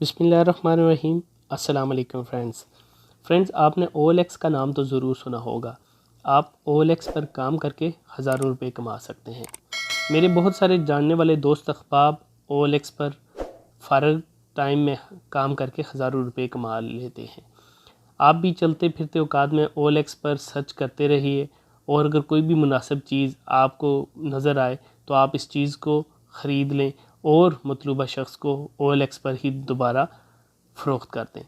بسم اللہ الرحمن الرحیم۔ السلام علیکم فرینڈز، آپ نے OLX کا نام تو ضرور سنا ہوگا۔ آپ OLX پر کام کر کے ہزاروں روپے کما سکتے ہیں۔ میرے بہت سارے جاننے والے دوست احباب OLX پر فارغ ٹائم میں کام کر کے ہزاروں روپے کما لیتے ہیں۔ آپ بھی چلتے پھرتے اوقات میں OLX پر سرچ کرتے رہیے، اور اگر کوئی بھی مناسب چیز آپ کو نظر آئے تو آپ اس چیز کو خرید لیں اور مطلوبہ شخص کو OLX پر ہی دوبارہ فروخت کر دیں۔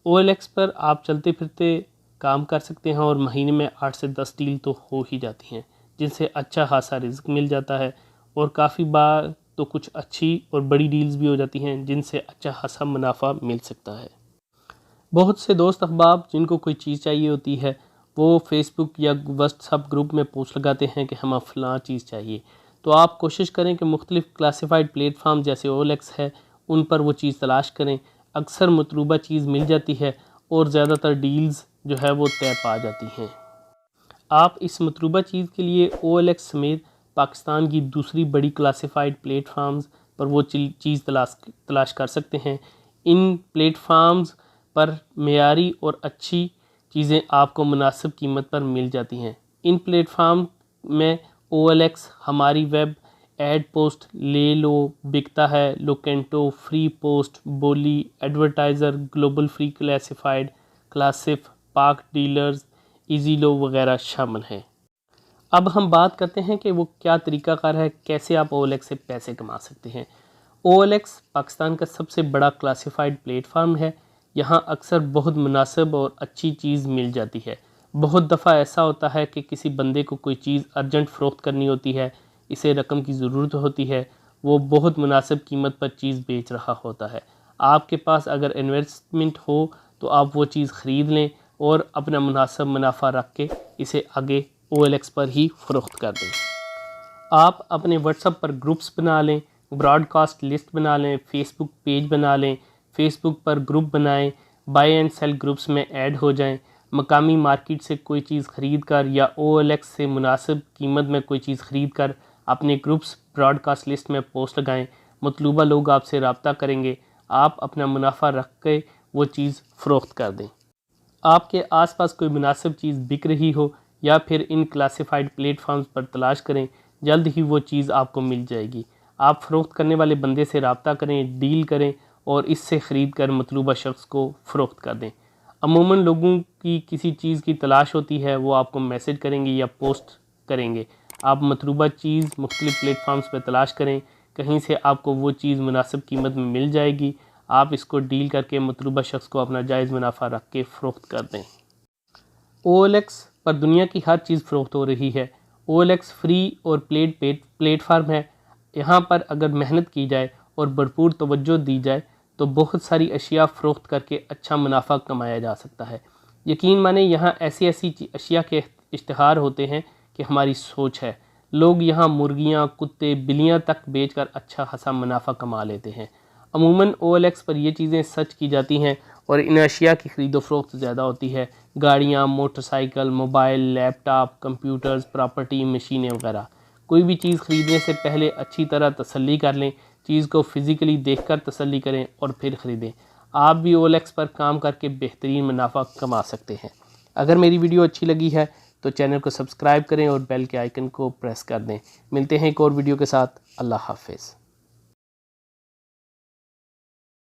OLX پر آپ چلتے پھرتے کام کر سکتے ہیں، اور مہینے میں 8 سے 10 ڈیل تو ہو ہی جاتی ہیں، جن سے اچھا خاصا رزق مل جاتا ہے، اور کافی بار تو کچھ اچھی اور بڑی ڈیلز بھی ہو جاتی ہیں جن سے اچھا خاصا منافع مل سکتا ہے۔ بہت سے دوست احباب جن کو کوئی چیز چاہیے ہوتی ہے، وہ فیس بک یا واٹس ایپ گروپ میں پوسٹ لگاتے ہیں کہ ہمیں فلاں چیز چاہیے، تو آپ کوشش کریں کہ مختلف کلاسیفائڈ پلیٹ فارم جیسے OLX ہے ان پر وہ چیز تلاش کریں۔ اکثر مطلوبہ چیز مل جاتی ہے، اور زیادہ تر ڈیلز جو ہے وہ طے پا جاتی ہیں۔ آپ اس مطلوبہ چیز کے لیے OLX سمیت پاکستان کی دوسری بڑی کلاسیفائڈ پلیٹ فارمز پر وہ چیز تلاش کر سکتے ہیں۔ ان پلیٹ فارمز پر معیاری اور اچھی چیزیں آپ کو مناسب قیمت پر مل جاتی ہیں۔ ان پلیٹ فارم میں OLX، ہماری ویب، ایڈ پوسٹ، لے لو، بکتا ہے، لوکینٹو، فری پوسٹ، بولی، ایڈورٹائزر، گلوبل فری کلاسیفائڈ، کلاسف، پاک ڈیلرز، ایزی لو وغیرہ شامل ہیں۔ اب ہم بات کرتے ہیں کہ وہ کیا طریقہ کار ہے، کیسے آپ OLX سے پیسے کما سکتے ہیں۔ OLX پاکستان کا سب سے بڑا کلاسیفائڈ پلیٹ فارم ہے۔ یہاں اکثر بہت مناسب اور اچھی چیز مل جاتی ہے۔ بہت دفعہ ایسا ہوتا ہے کہ کسی بندے کو کوئی چیز ارجنٹ فروخت کرنی ہوتی ہے، اسے رقم کی ضرورت ہوتی ہے، وہ بہت مناسب قیمت پر چیز بیچ رہا ہوتا ہے۔ آپ کے پاس اگر انویسٹمنٹ ہو تو آپ وہ چیز خرید لیں اور اپنا مناسب منافع رکھ کے اسے آگے OLX پر ہی فروخت کر دیں۔ آپ اپنے واٹس ایپ پر گروپس بنا لیں، براڈ کاسٹ لسٹ بنا لیں، فیس بک پیج بنا لیں، فیس بک پر گروپ بنائیں، بائی اینڈ سیل گروپس میں ایڈ ہو جائیں، مقامی مارکیٹ سے کوئی چیز خرید کر یا OLX سے مناسب قیمت میں کوئی چیز خرید کر اپنے گروپس براڈ کاسٹ لسٹ میں پوسٹ لگائیں۔ مطلوبہ لوگ آپ سے رابطہ کریں گے، آپ اپنا منافع رکھ کے وہ چیز فروخت کر دیں۔ آپ کے آس پاس کوئی مناسب چیز بک رہی ہو یا پھر ان کلاسیفائڈ پلیٹ فارمز پر تلاش کریں، جلد ہی وہ چیز آپ کو مل جائے گی۔ آپ فروخت کرنے والے بندے سے رابطہ کریں، ڈیل کریں اور اس سے خرید کر مطلوبہ شخص کو فروخت کر دیں۔ عموماً لوگوں کی کسی چیز کی تلاش ہوتی ہے، وہ آپ کو میسج کریں گے یا پوسٹ کریں گے۔ آپ مطلوبہ چیز مختلف پلیٹ فارمز پہ تلاش کریں، کہیں سے آپ کو وہ چیز مناسب قیمت میں مل جائے گی، آپ اس کو ڈیل کر کے مطلوبہ شخص کو اپنا جائز منافع رکھ کے فروخت کر دیں۔ OLX پر دنیا کی ہر چیز فروخت ہو رہی ہے۔ OLX فری اور پلیٹ فارم ہے۔ یہاں پر اگر محنت کی جائے اور بھرپور توجہ دی جائے تو بہت ساری اشیاء فروخت کر کے اچھا منافع کمایا جا سکتا ہے۔ یقین مانیں یہاں ایسی اشیاء کے اشتہار ہوتے ہیں کہ ہماری سوچ ہے۔ لوگ یہاں مرغیاں، کتے، بلیاں تک بیچ کر اچھا خاصا منافع کما لیتے ہیں۔ عموماً OLX پر یہ چیزیں سرچ کی جاتی ہیں اور ان اشیاء کی خرید و فروخت زیادہ ہوتی ہے۔ گاڑیاں، موٹر سائیکل، موبائل، لیپ ٹاپ، کمپیوٹرز، پراپرٹی، مشینیں وغیرہ۔ کوئی بھی چیز خریدنے سے پہلے اچھی طرح تسلی کر لیں، چیز کو فزیکلی دیکھ کر تسلی کریں اور پھر خریدیں۔ آپ بھی OLX پر کام کر کے بہترین منافع کما سکتے ہیں۔ اگر میری ویڈیو اچھی لگی ہے تو چینل کو سبسکرائب کریں اور بیل کے آئیکن کو پریس کر دیں۔ ملتے ہیں ایک اور ویڈیو کے ساتھ۔ اللہ حافظ۔